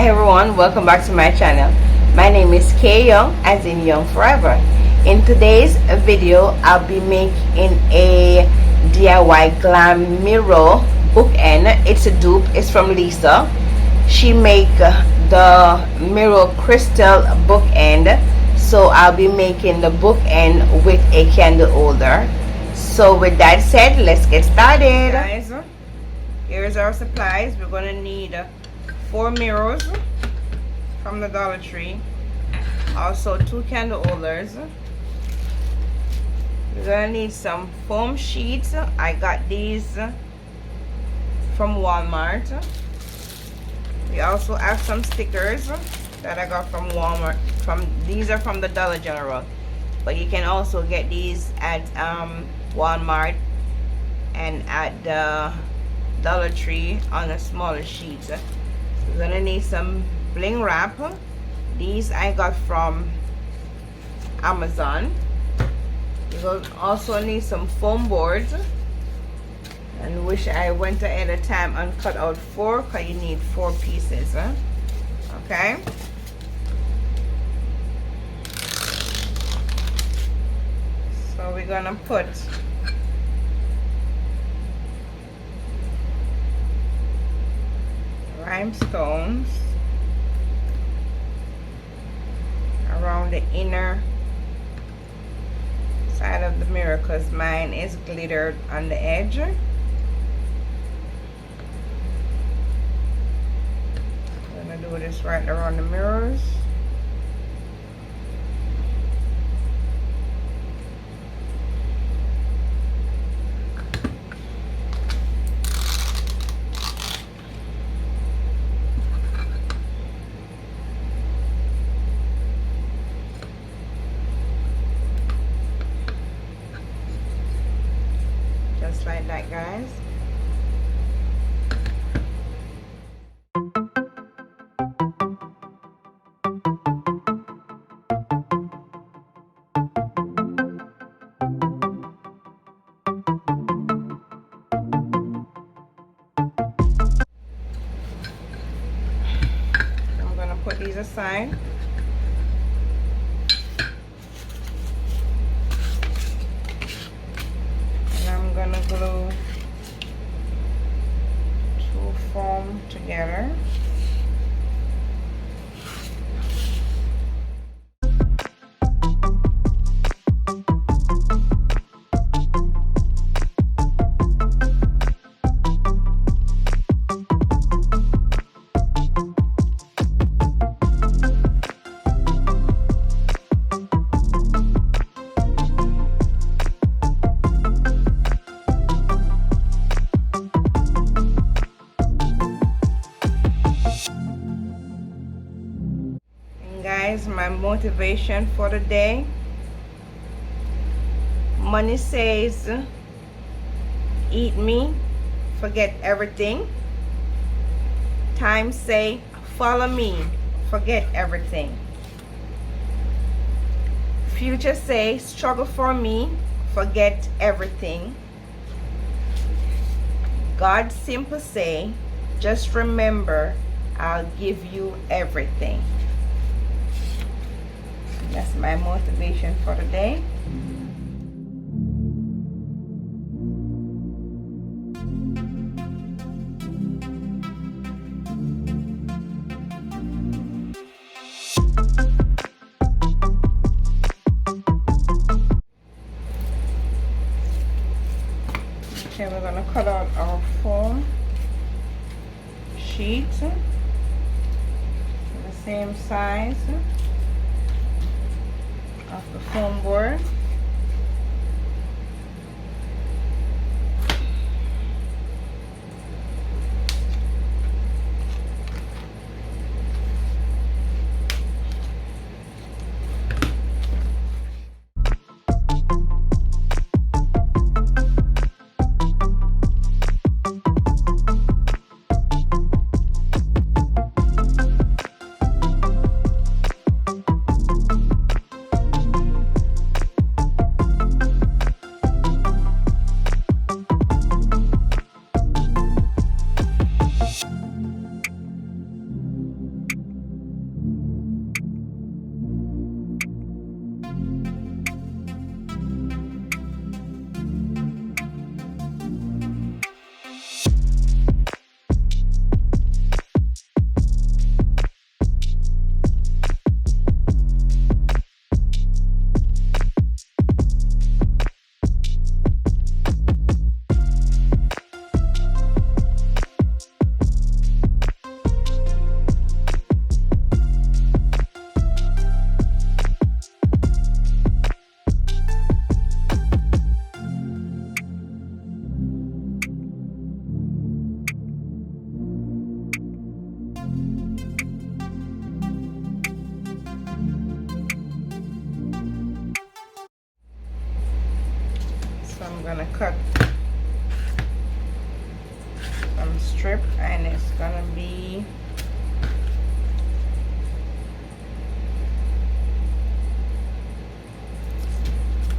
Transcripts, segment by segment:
Hi everyone, welcome back to my channel. My name is K Young, as in Young Forever. In today's video, I'll be making a DIY glam mirror bookend. It's a dupe. It's from Lisa. She make the mirror crystal bookend, so I'll be making the bookend with a candle holder. So with that said, let's get started. Guys, here's our supplies. We're gonna need 4 mirrors from the Dollar Tree, also 2 candle holders. We're gonna need some foam sheets. I got these from Walmart. We also have some stickers that I got from Walmart. These are from the Dollar General, but you can also get these at Walmart and at the Dollar Tree on a smaller sheet. So we're gonna need some bling wrap. These I got from Amazon. You're gonna also need some foam boards, and wish I went ahead of time and cut out 4, because you need 4 pieces. Okay, so we're gonna put rhinestones around the inner side of the mirror, because mine is glittered on the edge. I'm gonna do this right around the mirrors. Just like that, guys. I'm gonna put these aside. I'm gonna glue 2 foam together. Guys, my motivation for the day: money says eat me, forget everything. Time say follow me, forget everything. Future say struggle for me, forget everything. God simple say just remember I'll give you everything. That's my motivation for the day. Okay, we're gonna cut out our foam sheet the same size of the foam board. and it's gonna be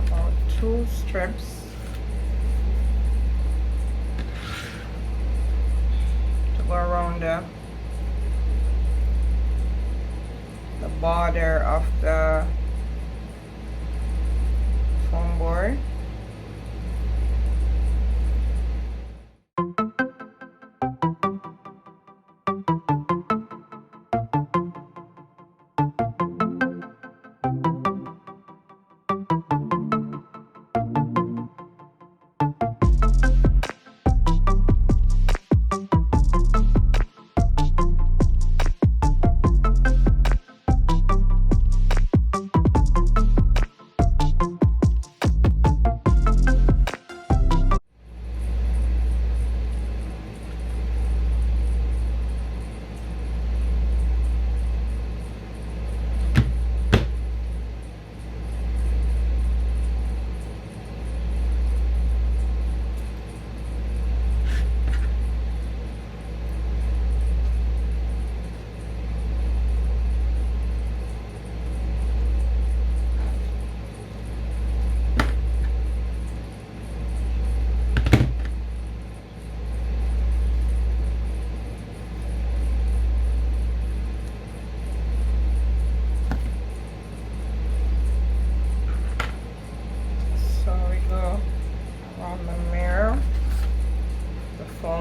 about 2 strips to go around the border of the foam board.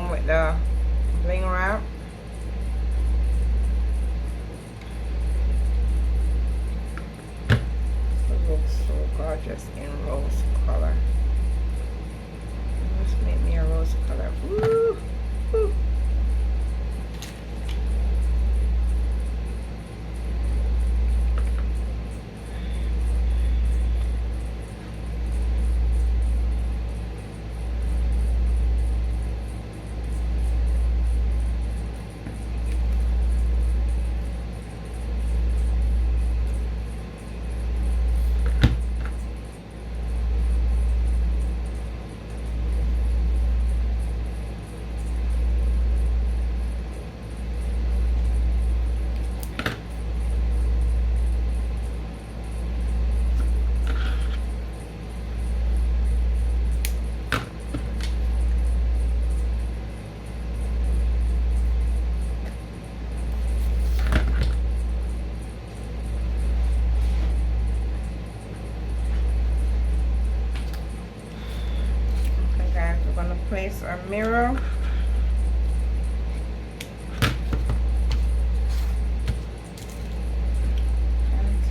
With the bling wrap. It looks so gorgeous in rose color. Just make me a rose color. Woo! Woo! Place our mirror on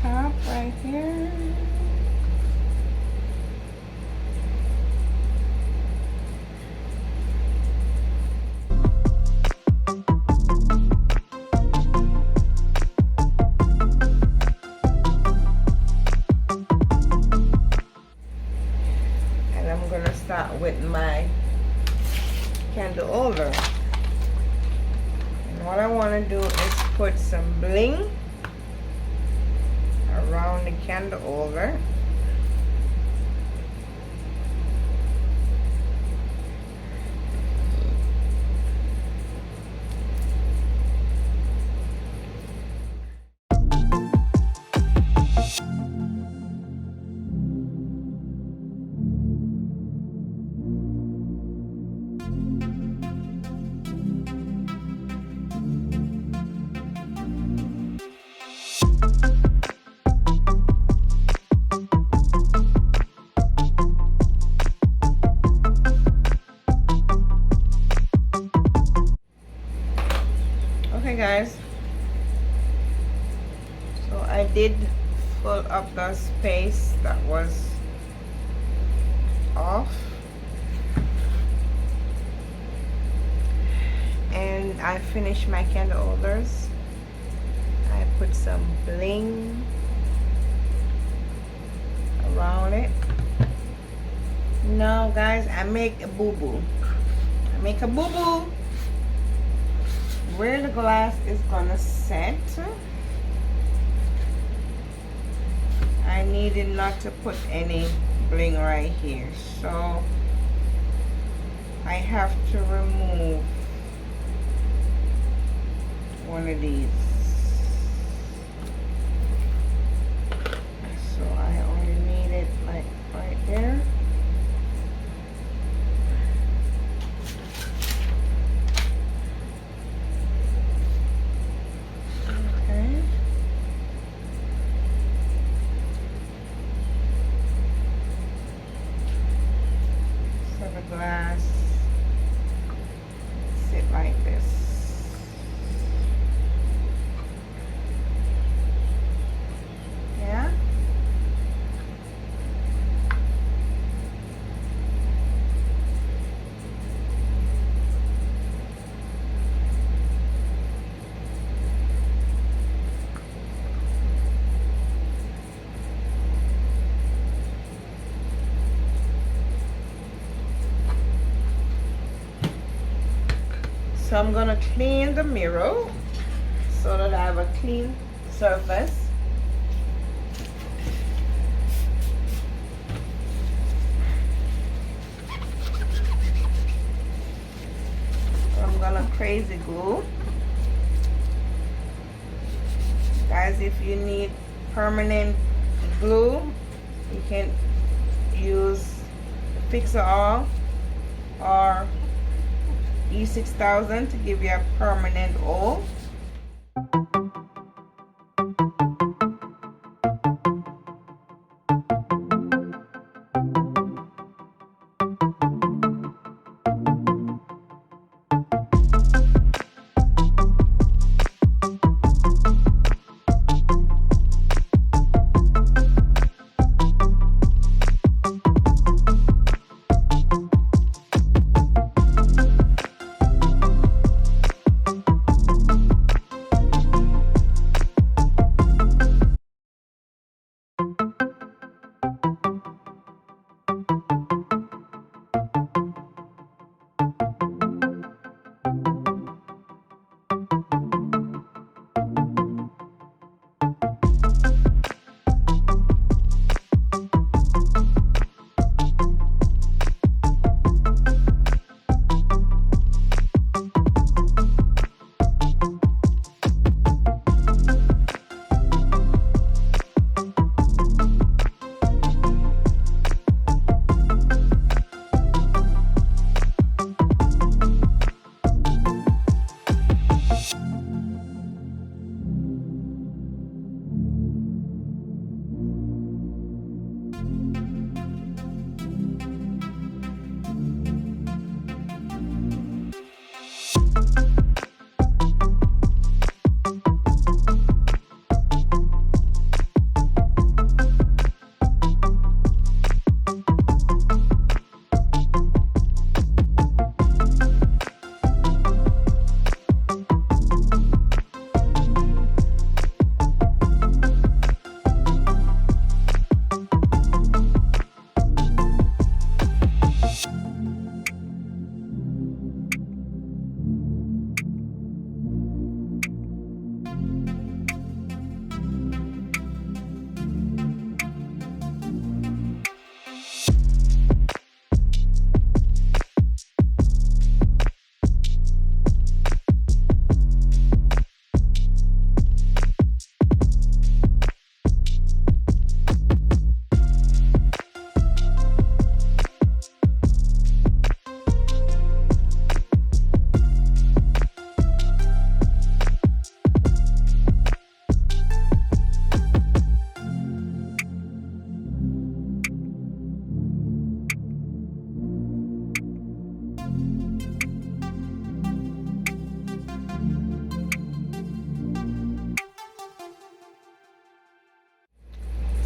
top right here. And I'm gonna start with my candle holder, and what I want to do is put some bling around the candle holder. Okay guys, so I did fill up the space that was off, and I finished my candle holders. I put some bling around it. Now guys, I make a boo-boo. Where the glass is gonna set, I needed not to put any bling right here, so I have to remove one of these. So I only need it like right there. Okay. So the glass sit like this. Yeah. So I'm gonna clean the mirror so that I have a clean surface. I'm gonna crazy glue. Guys, if you need permanent glue, you can use Fix It All or E6000 to give you a permanent O.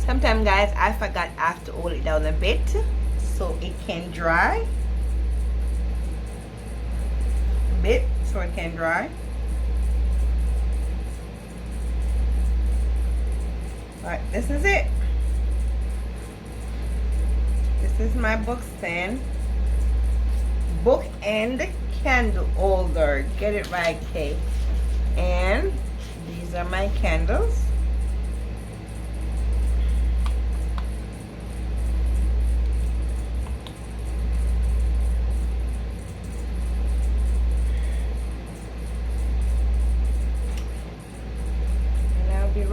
Sometimes, guys, I forgot I have to hold it down a bit so it can dry. A bit so it can dry. Right, this is it. This is my book stand. Bookend candle holder. Get it right, Kate. And these are my candles.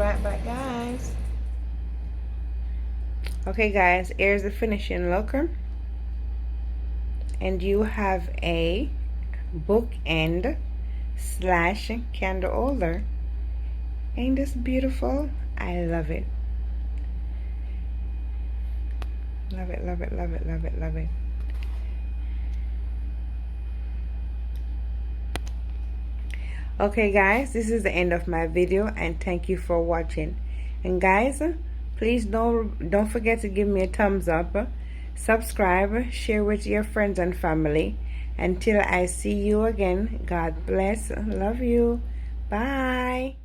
right back, guys. Okay guys, here's the finishing look, and you have a bookend slash candle holder. Ain't this beautiful? I love it. Love it, love it, love it, love it, love it. Okay guys, this is the end of my video, and thank you for watching. And guys, please don't forget to give me a thumbs up, subscribe, share with your friends and family. Until I see you again, God bless. Love you. Bye.